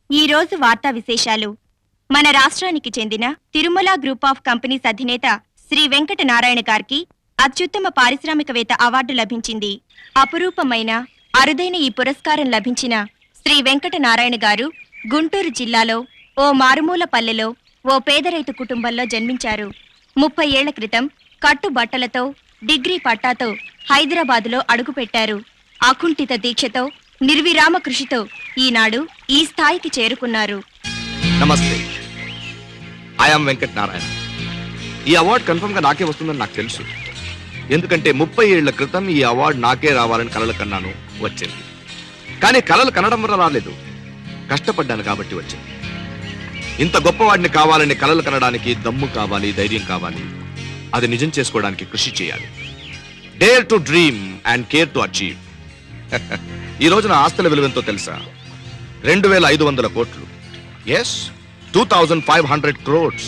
ఈ రోజు వార్తా విశేషాలు. మన రాష్ట్రానికి చెందిన తిరుమల గ్రూప్ ఆఫ్ కంపెనీస్ అధినేత శ్రీ వెంకట నారాయణ గారికి అత్యుత్తమ పారిశ్రామికవేత్త అవార్డు లభించింది. అపురూపమైన అరుదైన ఈ పురస్కారం లభించిన శ్రీ వెంకట నారాయణ గారు గుంటూరు జిల్లాలో ఓ మారుమూల పల్లెలో ఓ పేద రైతు కుటుంబంలో జన్మించారు. 30 ఏళ్ల క్రితం కట్టుబట్టలతో డిగ్రీ పట్టాతో హైదరాబాదులో అడుగుపెట్టారు. అకుంఠిత దీక్షతో నిర్విరామ కృషితో ఈనాడు ఈ స్థాయికి చేరుకున్నారు. నమస్తే, ఐఎమ్ వెంకట్ నారాయణ. ఈ అవార్డు కన్ఫర్మ్ గా నాకే వస్తుందని నాకు తెలుసు. ఎందుకంటే 30 ఏళ్ల క్రితం ఈ అవార్డు నాకే రావాలని కలలు కన్నాను, వచ్చింది. కానీ కలలు కనడం వల్ల రాలేదు, కష్టపడ్డాను కాబట్టి వచ్చింది. ఇంత గొప్పవాడిని కావాలని కలలు కనడానికి దమ్ము కావాలి, ధైర్యం కావాలి. అది నిజం చేసుకోవడానికి కృషి చేయాలి. Dare to dream and care to achieve. ఈ రోజున ఆస్తుల విలువెంతో తెలుసా? 2500 కోట్లు. Yes, 2500 crores.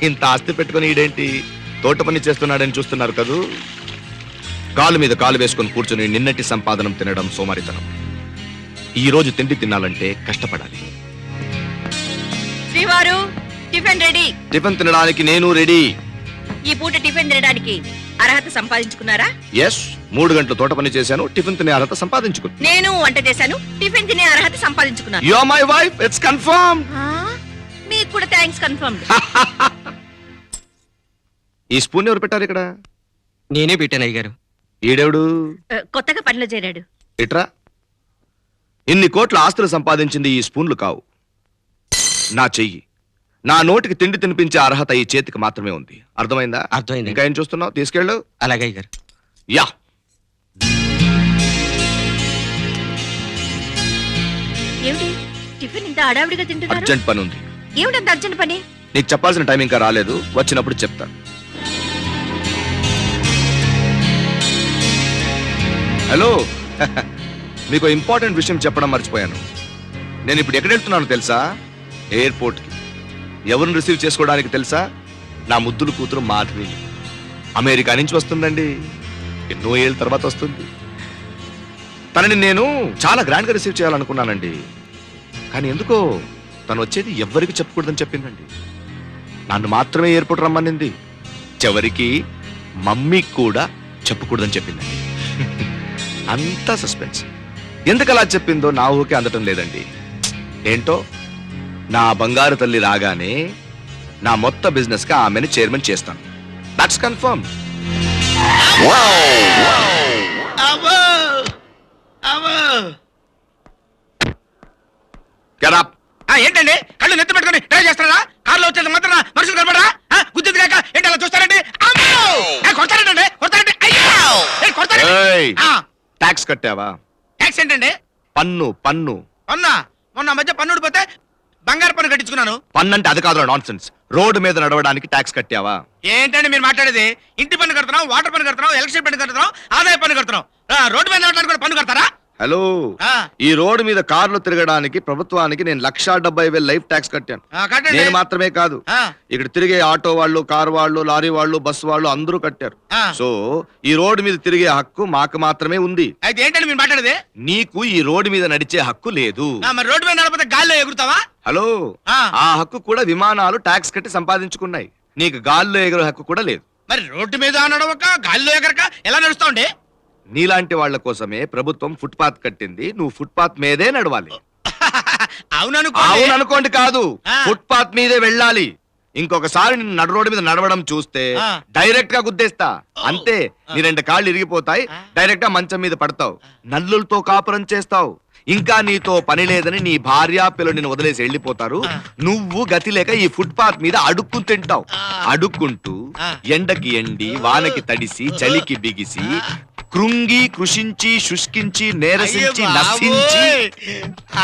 ఇంత ఆస్తి పెట్టుకుని ఈడేంటి తోట పని చేస్తున్నాడని చూస్తున్నారు కదూ. కాలు మీద కాలు వేసుకొని కూర్చుని నిన్నటి సంపాదనం తినడం సోమరితనం. ఈ రోజు తిండి తినాలంటే కష్టపడాలి. శ్రీవారు, టిఫిన్ రెడీ. టిఫిన్ తినడానికి నేను రెడీ. ఈ పూట టిఫిన్ తినడానికి అర్హత సంపాదించుకున్నారా? ఎస్, 3 గంటలు తోట పని చేశాను, టిఫిన్ తినే అర్హత సంపాదించుకున్నాను. నేను వంట చేశాను, టిఫిన్ తినే అర్హత సంపాదించుకున్నాను. You are my wife, it's confirm. మీకు కూడా థ్యాంక్స్ కన్ఫర్మ్. ఈ స్పూన్ ఎవరు పెట్టారు ఇక్కడ? నేనే పెట్టాను అయ్యగారు. ఈడెవడు? కొత్తగా పనిలో చేరాడు. ఇట్రా. ఇన్ని కోట్ల ఆస్తులు సంపాదించింది ఈ స్పూన్లు కావు, నా చెయ్యి. నా నోటికి తిండి తినిపించే అర్హత ఈ చేతికి మాత్రమే ఉంది. అర్థమైందా? అర్థమైంది. ఇంకా ఏం చూస్తున్నావు? తీసుకెళ్ళు. అలాగే అయ్యగారు. యా. ఏమిటి టిఫిన్ ఇంత హడావిడిగా తింటున్నారు? అర్జెంట్ పని ఉంది. ఏమిటంత అర్జెంట్ పని? నీకు చెప్పాల్సిన టైం ఇంకా రాలేదు, వచ్చినప్పుడు చెప్తాను. హలో, మీకు ఇంపార్టెంట్ విషయం చెప్పడం మర్చిపోయాను. నేను ఇప్పుడు ఎక్కడ వెళ్తున్నాను తెలుసా? ఎయిర్పోర్ట్కి. ఎవరిని రిసీవ్ చేసుకోవడానికి తెలుసా? నా ముద్దులు కూతురు మాధవి. అమెరికా నుంచి వస్తుందండి. ఎన్నో ఏళ్ళ తర్వాత వస్తుంది. తనని నేను చాలా గ్రాండ్గా రిసీవ్ చేయాలనుకున్నానండి. కానీ ఎందుకో తను వచ్చేది ఎవ్వరికి చెప్పకూడదని చెప్పిందండి. నన్ను మాత్రమే ఎయిర్పోర్ట్ రమ్మనింది. చివరికి మమ్మీకి కూడా చెప్పకూడదని చెప్పిందండి. అంతా సస్పెన్స్. ఎందుకు అలా చెప్పిందో నా ఊకే అందటం లేదండి. ఏంటో నా బంగారు తల్లి రాగానే నా మొత్తం బిజినెస్ కి ఆమెను చైర్మన్ చేస్తాను. That's confirm. Get up. ఏంటండి కళ్ళు నెత్తి పెట్టుకుని ట్రై చేస్తారా? కార్లో వచ్చేది మాత్రం మనుషులు కనబడరా? గుర్తుంది కాక ఏంటి అలా చూస్తారండి? కొడతారండి, కొడతారండి. ట్యాక్స్ కట్టావా? ట్యాక్స్ ఏంటండి? పన్ను. పన్ను మొన్న మధ్య పన్నుడు పోతే బంగారు పన్ను కట్టించుకున్నాను. పన్ను అంటే అది కాదు, నాన్ సెన్స్. రోడ్డు మీద నడవడానికి ట్యాక్స్ కట్టావా? ఏంటండి మీరు మాట్లాడేది? ఇంటి పన్ను కడుతున్నాం, వాటర్ పన్ను కడుతున్నాం, ఎలక్ట్రిసిటీ పన్ను కడుతున్నాం, ఆదాయ పన్ను కడుతున్నాం. రోడ్డు మీద నడవడానికి కూడా పన్ను కడతారా? హలో, ఈ రోడ్డు మీద కార్లు తిరగడానికి ప్రభుత్వానికి నేను 1,70,000 లైఫ్ ట్యాక్స్ కట్టాను. నేను మాత్రమే కాదు, ఇక్కడ తిరిగే ఆటో వాళ్ళు, కారు వాళ్ళు, లారీ వాళ్ళు, బస్సు వాళ్ళు అందరూ కట్టారు. సో ఈ రోడ్డు మీద తిరిగే హక్కు మాకు మాత్రమే ఉంది. అయితే ఏంటండి మీరు మాట్లాడేది? నీకు ఈ రోడ్డు మీద నడిచే హక్కు లేదు. మరి రోడ్డు మీద నడపతే గాల్లో ఎగురుతావా? హలో, ఆ హక్కు కూడా విమానాలు ట్యాక్స్ కట్టి సంపాదించుకున్నాయి. నీకు గాల్లో ఎగురు హక్కు కూడా లేదు. మరి రోడ్డు మీద నడవక గాల్లో ఎగరక ఎలా నడుస్తావుండే? నీలాంటి వాళ్ల కోసమే ప్రభుత్వం ఫుట్పాత్ కట్టింది. నువ్వు ఫుట్పాత్ మీదే నడవాలి. అవుననుకోండి కాదు, ఫుట్పాత్ మీదే వెళ్ళాలి. ఇంకొకసారి నిన్ను నడు రోడ్డు మీద నడవడం చూస్తే డైరెక్ట్ గా గుద్దేస్తా. అంతే, నీ 2 కాళ్ళు ఇరిగిపోతాయి. డైరెక్ట్ గా మంచం మీద పడతావు, నల్లులతో కాపురం చేస్తావు. ఇంకా నీతో పని లేదని నీ భార్య పిల్లలు నిన్ను వదిలేసి వెళ్ళిపోతారు. నువ్వు గతి లేక ఈ ఫుట్పాత్ మీద అడుక్కుని తింటావు. అడుక్కుంటూ ఎండకి ఎండి, వానకి తడిసి, చలికి బిగిసి, కృంగి, కృషించి, శుష్కించి, నేరసించి, నశించి.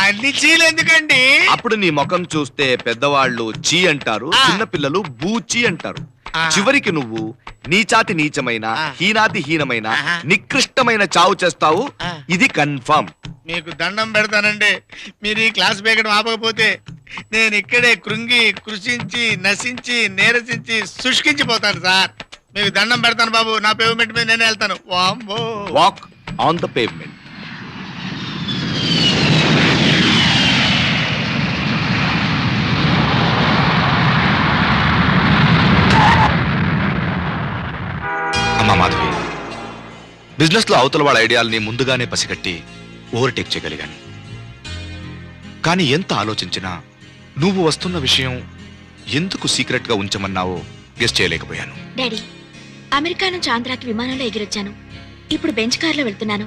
అన్ని చీలు ఎందుకండి? అప్పుడు నీ ముఖం చూస్తే పెద్దవాళ్ళు చీ అంటారు, చిన్నపిల్లలు బూచి అంటారు. చివరికి నువ్వు నీచాతి నీచమైన, హీనాతి హీనమైన, నికృష్టమైన చావు చేస్తావు. ఇది కన్ఫర్మ్. మీకు దండం పెడతానండి, మీరు ఈ క్లాస్ బేగడం ఆపకపోతే నేను ఇక్కడే కృంగి, కృషించి, నశించి, నేరసించి, శుష్కించిపోతాను సార్. మీకు దండం పెడతాను బాబు, నా పేమెంట్ మీద నేనే వెళ్తాను. Walk on the pavement. Business లో అవతల వాళ్ళ ఐడియాల్ని ముందుగానే పసిగట్టి ఓవర్టేక్ చేయగలిగాను. కానీ ఎంత ఆలోచించినా నువ్వు వస్తున్న విషయం ఎందుకు సీక్రెట్ గా ఉంచమన్నావో గెస్ చేయలేకపోయాను. డాడీ, అమెరికా నుంచి ఆంధ్రాకి విమానంలో ఎగిరొచ్చాను. ఇప్పుడు బెంచ్ కార్లో వెళ్తున్నాను.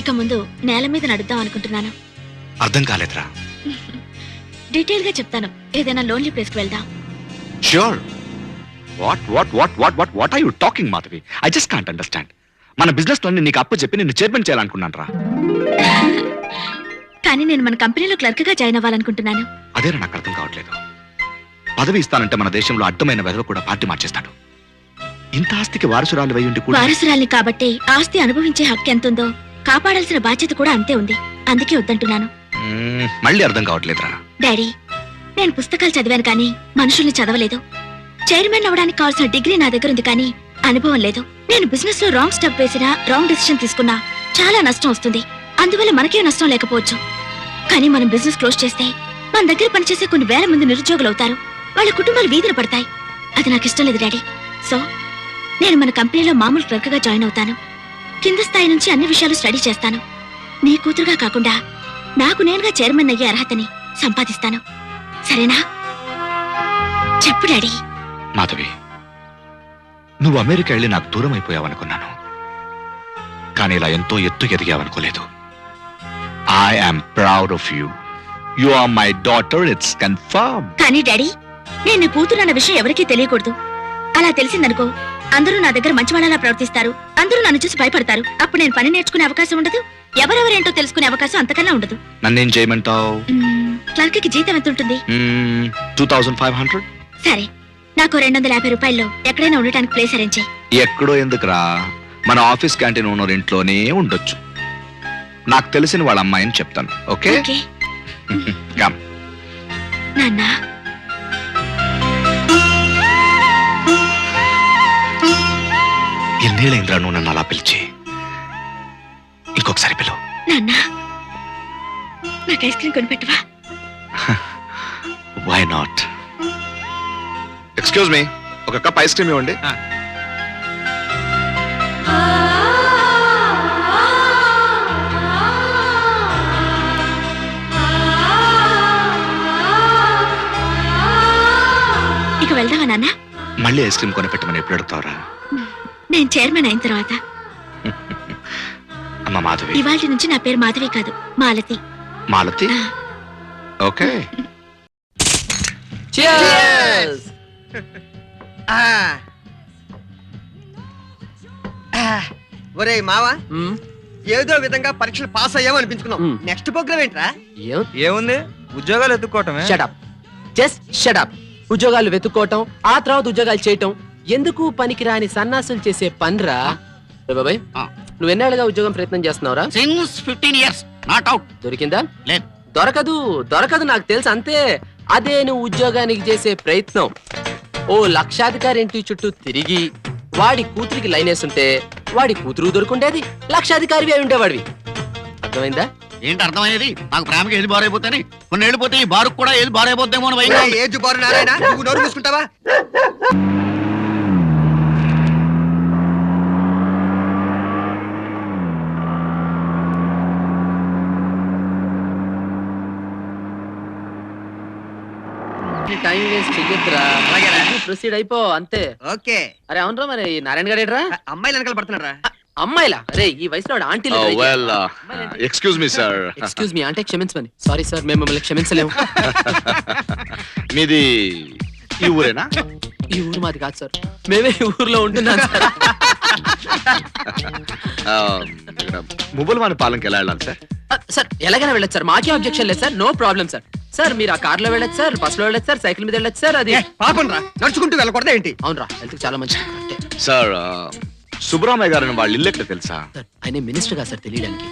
ఇక ముందు నేల మీద నడుద్దాం అనుకుంటున్నాను. అర్థం కాలేదురా. డీటెయిల్ గా చెప్తాను. ఏదైనా లోన్లీ ప్లేస్ కి వెళ్దాం. Sure. What are you talking Madhavi? I just can't understand. మన బిజినెస్ లో నీకు అప్పు చెప్పి నిన్ను చైర్మన్ చేయాలనుకున్నాను రా. కానీ నేను మన కంపెనీలో క్లర్క్ గా జాయిన్ అవ్వాలనుకుంటున్నాను. అదేనా నాకు అర్థం కావట్లేదు. పదవి ఇస్తానంటే మన దేశంలో అడ్డమైన వెధవ కూడా పార్టీ మార్చేస్తాడు. ఇంత ఆస్తికి వారసురాలు అయి ఉండి కూడా వారసురాల్ని కాబట్టి ఆస్తి అనుభవించే హక్కు ఎంతుందో కాపాడాల్సిన బాధ్యత కూడా అంతే ఉంది. అందుకే వద్దంటున్నాను. మళ్ళీ అర్థం కావట్లేదురా. డాడీ, నేను పుస్తకాలు చదివాను కానీ మనుషుల్ని చదవలేదు. చైర్మన్ అవ్వడానికి కావాల్సిన డిగ్రీ నా దగ్గర ఉంది కానీ అనుభవం లేదు. నేను బిజినెస్ లో రాంగ్ స్టెప్ వేసినా, రాంగ్ డెసిషన్ తీసుకున్నా చాలా నష్టం వస్తుంది. అందువల్ల మనకే నష్టం లేకపోవచ్చు. కానీ మనం బిజినెస్ క్లోజ్ చేస్తే మన దగ్గర పనిచేసే కొన్ని వేల మంది నిరుద్యోగులు అవుతారు. వాళ్ళ కుటుంబాలు వీధిన పడతాయి. అది నాకు ఇష్టం లేదు డాడీ. సో నేను మన కంపెనీలో మామూలు క్లర్క్ గా జాయిన్ అవుతాను. కింద స్థాయి నుంచి అన్ని విషయాలు స్టడీ చేస్తాను. నీ కూతురుగా కాకుండా నాకు నేనుగా చైర్మన్ అయ్యే అర్హతని సంపాదిస్తాను. సరేనా? చెప్పు డాడీ. మాధవి, నువ్వు అమెరికా వెళ్ళి నాకు దూరం అయిపోయావనుకున్నాను. కానీ ఇలా ఎంతో ఎత్తు ఎదిగావనుకోలేదు. I am proud of you. You are my daughter. It's confirm. కానీ డాడీ, నేను నీ కూతురన్న విషయం ఎవరికీ తెలియకూడదు. అలా తెలిసిందనుకో అందరూ నా దగ్గర మంచివాళ్ళలా ప్రవర్తిస్తారు. అందరూ నన్ను చూసి భయపడతారు. అప్పుడు నేను పని నేర్చుకునే అవకాశం ఉండదు. ఎవరెవరేంటో తెలుసుకునే అవకాశం అంతకన్నా ఉండదు. నన్నేం చేయమంటావు? క్లర్క్ కి జీతం ఎంత ఉంటుంది? 2500. సరే, నాకు 250 రూపాయల్లో ఎక్కడైనా ఉండటానికి ప్లేస్ అరేంజ్ చేయి. ఎక్కడో ఎందుకురా, మన ఆఫీస్ క్యాంటీన్ ఓనర్ ఇంట్లోనే ఉండొచ్చు. నాకు తెలిసిన వాళ్ళ అమ్మాయిని చెప్తాను. ఓకే? Okay come. నాన్న, ఎన్నేళ్ళైందిరా నువ్వు నన్ను అలా పిలిచి? ఇంకొకసారి పిలువు. నాన్న, నాకు ఐస్ క్రీమ్ కొనిపెట్టవా? Why not? ఎక్స్క్యూజ్ మీ, ఒక కప్ ఐస్ క్రీమ్ ఇవ్వండి. ఇక వెళ్దామా నాన్న? మళ్ళీ ఐస్ క్రీమ్ కొనిపెట్టమని ఎప్పుడు అడుగుతావురా? నేను చైర్మన్ అయిన తర్వాత. అమ్మ మాధవి. ఇవాళ నుంచి నా పేరు మాధవి కాదు, మాలతి. మాలతి? ఆ. ఓకే. ఒరే మావా, ఏదో విధంగా పరీక్షలు పాస్ అయ్యాము అనిపించుకున్నాం. నెక్స్ట్ ప్రోగ్రామ్ ఏంట్రా? ఏముంది, ఉద్యోగాలు ఎత్తుక్కోవటమే. Shut up, just shut up. ఉద్యోగాలు వెతుక్కోవటం, ఆ తర్వాత ఉద్యోగాలు చేయటం ఎందుకు పనికిరాని సన్నాసులు చేసే పనిరా. బాబాయ్, నువ్వు ఎన్నేళ్ళుగా ఉద్యోగం ప్రయత్నం చేస్తున్నావురా? Since 15 years not out. దొరికిందా? లేదు. దొరకదు దొరకదు, నాకు తెలుసు అంతే. అదే నువ్వు ఉద్యోగానికి చేసే ప్రయత్నం. ఓ లక్షాధికారి ఇంటి చుట్టూ తిరిగి వాడి కూతురికి లైన్ వేస్తుంటే వాడి కూతురు దొరుకుండేది, లక్షాధికారివి అయి ఉండేవాడివి. అర్థమైందా? ఏంటి అర్థమయ్యేది? నాకు ప్రేమకి ఏది బారైపోతాని, కొన్ని ఏళ్ళు పోతే ఈ బారుకు కూడా ఏది బారైపోతేమో అని భయంగా ఉంది. ఏది బారు నారాయణ, నువ్వు నోరు మూసుకుంటావా? టైం వేస్ట్ చెయ్యొద్దురా. ప్రొసీడ్ అయిపో అంతే. ఓకే. అరే అవునరా, మరి ఈ నారాయణ గారు ఏడ్రా? అమ్మాయిలు వెనకాల పడుతున్నారా? అమ్మాయిలా? అరే ఈ వయసులో ఆంటీలు. Well, excuse me sir. Excuse me అంటే క్షమించమని. సారీ సార్, మేము మిమ్మల్ని క్షమించలేము. మీది ఈ ఊరేనా? ఈ ఊరు మాది కాదు సార్, మేమే ఈ ఊర్లో ఉంటున్నాం సార్. ముబుల్వాని పాలెంకి ఎలా వెళ్ళాలి సార్? సార్ ఎలాగైనా వెళ్ళచ్చు సార్, మాకే అబ్జెక్షన్ లేదు sir, no problem sir. Sir మీరు ఆ కార్ లో వెళ్ళచ్చు సార్, బస్ లో వెళ్ళచ్చు సార్, సైకిల్ మీద వెళ్ళచ్చు సార్. అది పాపం రా, నడుచుకుంటూ వెళ్ళకూడదా ఏంటి? అవునరా, హెల్త్ చాలా మంచిది. సార్, సుబ్రహ్మయ్య గారిని వాళ్ళ ఇల్లు ఎక్కడ తెలుసా? సార్ ఆయన మినిస్టర్ గా సార్ తెలియడానికి.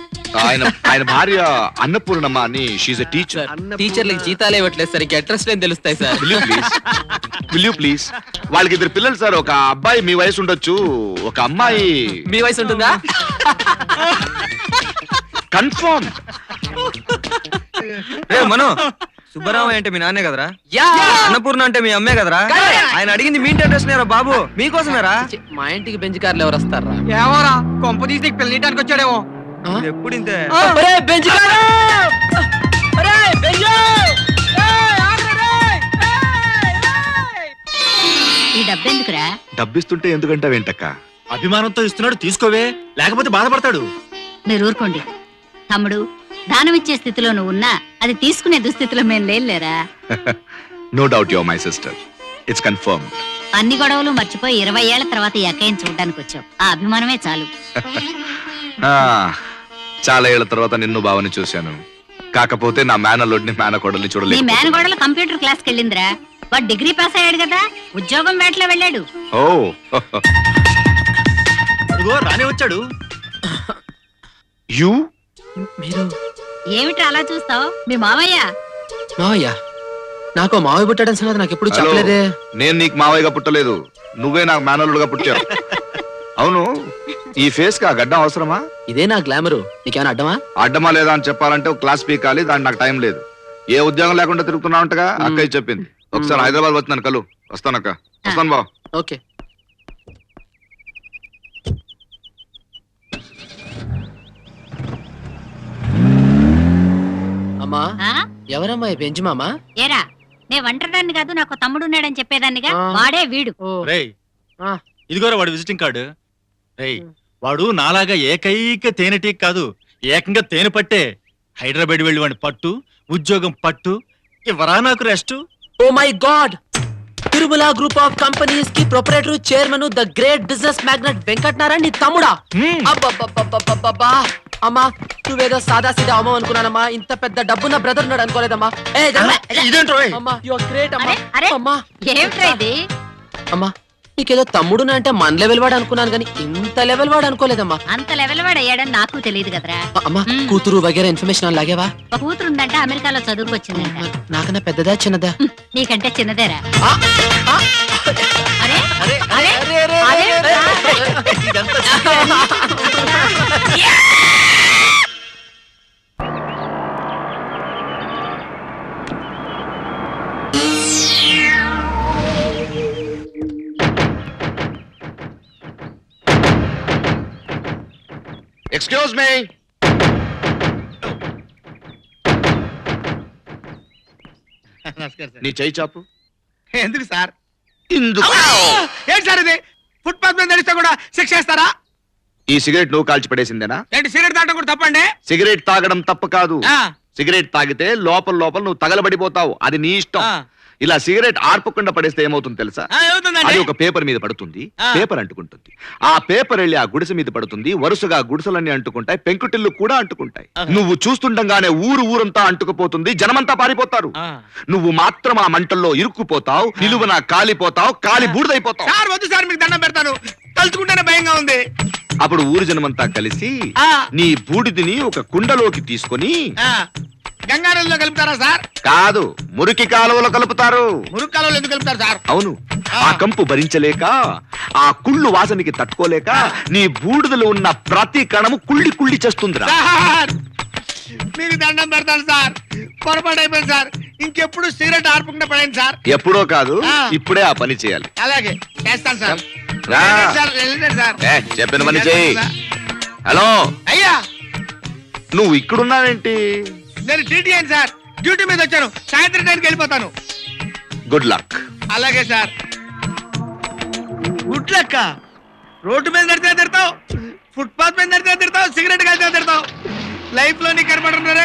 ఆయన భార్య అన్నపూర్ణమ్మ అని, షీఈ్ ఎ టీచర్. టీచర్లకు జీతాలు ఇవ్వట్లేదు సార్, ఇంక అడ్రస్ లేని తెలుస్తాయి సార్. Will you please? వాళ్ళకి 2 పిల్లలు సార్. ఒక అబ్బాయి మీ వయసు ఉండొచ్చు, ఒక అమ్మాయి మీ వయసు ఉంటుందా? కన్ఫర్మ్. మను, సుబ్బరామయ్య అంటే మీ నాన్నే కదరా? యా అన్నపూర్ణ అంటే మీ అమ్మే కదరా? ఆయన అడిగింది మీ ఇంటి అడ్రస్ నేరా బాబు, మీకోసమేరా. ఛీ, మా ఇంటికి బెంచ్ కార్లు ఎవరు వస్తారా? ఏమోరా కొంప తీసి నీకు పెళ్ళిటానికి వచ్చాడేమో. ఇది ఎప్పుడు ఇంతే. ఒరేయ్, బెంచ్ కారు! ఒరేయ్, బెంచ్! ఈ డబ్బెందుకురా? డబ్బిస్తుంటే ఎందుకంటావేంటక్క? అభిమానంతో ఇస్తున్నాడు, తీసుకోవే, లేకపోతే బాధపడతాడు. మీరు ఊరుకోండి. తమ్ముడు, దానం ఇచ్చే స్థితిలో నువ్వు ఉన్నా అది తీసుకునే దుస్థితిలో మేము లేరా? No doubt your my sister. It's confirm. అన్ని గొడవలు మర్చిపోయి 20 ఏళ్ల తర్వాత ఈ అక్కయ్యని చూడడానికి వచ్చావు. ఆ అభిమానమే చాలు. చాలా ఏళ్ల తర్వాత నిన్ను బావని చూశాను. కాకపోతే నా మేనల్లుడిని మేనకోడల్ని నీ చూడలేదు. మేనగోడలు కంప్యూటర్ క్లాస్కి వెళ్ళిందిరా. వాడు డిగ్రీ పాస్ అయ్యాడు కదా, ఉద్యోగం వేటలో వెళ్ళాడు. ఓ అదిగో రానే వచ్చాడు. యు మీరు ఏమిటి అలా చూస్తావు? మీ మావయ్య. మావయ్య? నాకు మావయ్య పుట్టాడని సంగతి నాకు ఎప్పుడు చెప్పలేదే. నేను నీకు మావయ్యగా పుట్టలేదు, నువ్వే నాకు మేనల్లుడుగా పుట్టావు. అవును, ఈ ఫేస్ కి ఆ గడ్డం అవసరమా? ఇదే నా గ్లామరు, నీకేమైనా అడ్డమా? అడ్డమా లేదా అని చెప్పాలంటే ఒక క్లాస్ పీకాలి, దానికి నాకు టైం లేదు. ఏ ఉద్యోగం లేకుండా తిరుగుతున్నావుంటగా అక్కయ్య చెప్పింది. ఒకసారి హైదరాబాద్ వచ్చినాను కలు. వస్తానక్క. వస్తాను బావ. ఓకే. అమ్మా, ఆ? ఎవరమ్మా ఈ బెంచ్ మామా? ఏరా, నే ఒంటరిదాన్ని కాదు, నాకు తమ్ముడు ఉన్నాడని చెప్పేదాన్నిగా. ఆ. వాడే వీడు. రేయ్, ఆ. ఇదిగోరా వాడు విజిటింగ్ కార్డు. రేయ్, వాడు నాలాగా ఏకైక తేనెటీక్ కాదు, ఏకంగా తేనె పట్టే. హైదరాబాద్ వెళ్ళి వాడిని పట్టు, ఉద్యోగం పట్టు, ఇవ్వరా నాకు rest. Oh my god! Tirumala group of companies కి proprietor, chairman, the great business magnate Venkat Narayana నీ తమ్ముడా? అబ్బబ్బబ్బబ్బబ్బబ్బా! అమ్మా, నువ్వేదో సాదా సీదా అమ్మ అనుకున్నానమ్మా. ఇంత పెద్ద డబ్బున్న బ్రదర్ ఉన్నాడు అనుకోలేదమ్మా. ఏ ఇదేంట్రో అమ్మా, యు ఆర్ గ్రేట్ అమ్మా. అరే, అరే. అమ్మా, ఏమిట్రా ఇది? అమ్మా, నీకేదో తమ్ముడునా అంటే మన లెవెల్ వాడు అనుకున్నాను కానీ ఇంత లెవెల్ వాడు అనుకోలేదమ్మా. అంత లెవెల్ వాడు అయ్యాడని నాకు తెలియదు కదరా. అమ్మా, మ్మ్. కూతురు వగేరా ఇన్ఫర్మేషన్ లాగేవా? ఒక కూతురు ఉందంట, అమెరికాలో చదువుకొచ్చిందంట. నాకన్నా పెద్దదా చిన్నదా? నీకంటే చిన్నదేరా. ఆ, ఆ, అరే అరే, అరే, అరే, అరే, అరే, అరే, అరే. ఇదంతా ఎక్స్క్యూజ్ మీ. నమస్కారం సార్. నీ చెయ్యి చాపు. ఎందుకు సార్? ఇందుకు. ఏంటి సార్ ఇది? ఫుట్పాత్ మీద నడిస్తే కూడా శిక్ష వేస్తారా? ఈ సిగరెట్ నువ్వు కాల్చి పడేసిందేనా? ఏంటి సిగరెట్ తాగడం కూడా తప్పండి? సిగరెట్ తాగడం తప్పు కాదు. ఆ, సిగరెట్ తాగితే లోపల లోపల నువ్వు తగలబడిపోతావు, అది నీ ఇష్టం. ఆ. ఇలా సిగరెట్ ఆర్పకుండా పడేస్తే ఏమవుతుంది తెలుసా? ఆ, ఏమవుతుందండి? అది ఒక పేపర్ మీద పడుతుంది, ఆ. పేపర్ అంటుకుంటుంది. ఆ పేపర్ వెళ్ళి ఆ గుడిసె మీద పడుతుంది, వరుసగా గుడిసెలన్నీ అంటుకుంటాయి, పెంకుటిల్లు కూడా అంటుకుంటాయి. ఆహా. నువ్వు చూస్తుండగానే ఊరంతా అంటుకుపోతుంది, జనమంతా పారిపోతారు. ఆ. నువ్వు మాత్రం ఆ మంటల్లో ఇరుక్కుపోతావు, నిలువున కాలిపోతావు, కాలి బూడిదైపోతావు. సార్ వద్దు సార్, మీకు దండం పెడతాను. తలుచుకుంటేనే భయంగా ఉంది. అప్పుడు ఊరు జనమంతా కలిసి ఆ. నీ బూడిదిని ఒక కుండలోకి తీసుకొని ఆ, గంగానదిలో కలుపుతారా సార్? కాదు, మురికి కాలువలో కలుపుతారు. మురుగు కాలంలో ఎందుకు కలుపుతారు సార్? అవును, ఆ కంపు భరించలేక, ఆ కుళ్ళు వాసనకి తట్టుకోలేక నీ బూడిదలో ఉన్న ప్రతి కణము కుళ్ళి కుళ్ళి చేస్తుందిరా. సార్ మీకు దండం పెడతాను సార్, పొరపాటు అయిపోయింది సార్. ఇంకెప్పుడు సిగరెట్ ఆర్పకుండా పడండి సార్. ఎప్పుడో కాదు, ఆ. ఇప్పుడే ఆ పని చేయాలి. అలాగే చేస్తాను సార్. రా. వెళ్ళండి సార్, వెళ్ళండి సార్. చెప్పిన పని చేయి. హలో, అయ్యా, నువ్వు ఇక్కడున్నావేంటి? నేను టీటీ అయింది సార్, డ్యూటీ మీద వచ్చాను. సాయంత్రం టైంకి వెళ్ళిపోతాను. Good luck. అలాగే సార్. Good luck. రోడ్డు మీద నడితే తిడతావు, ఫుట్పాత్ మీద నడితే తిడతావు, సిగరెట్ కలితే తిడతావు. లైఫ్ లో నీ కనపడుతున్నారే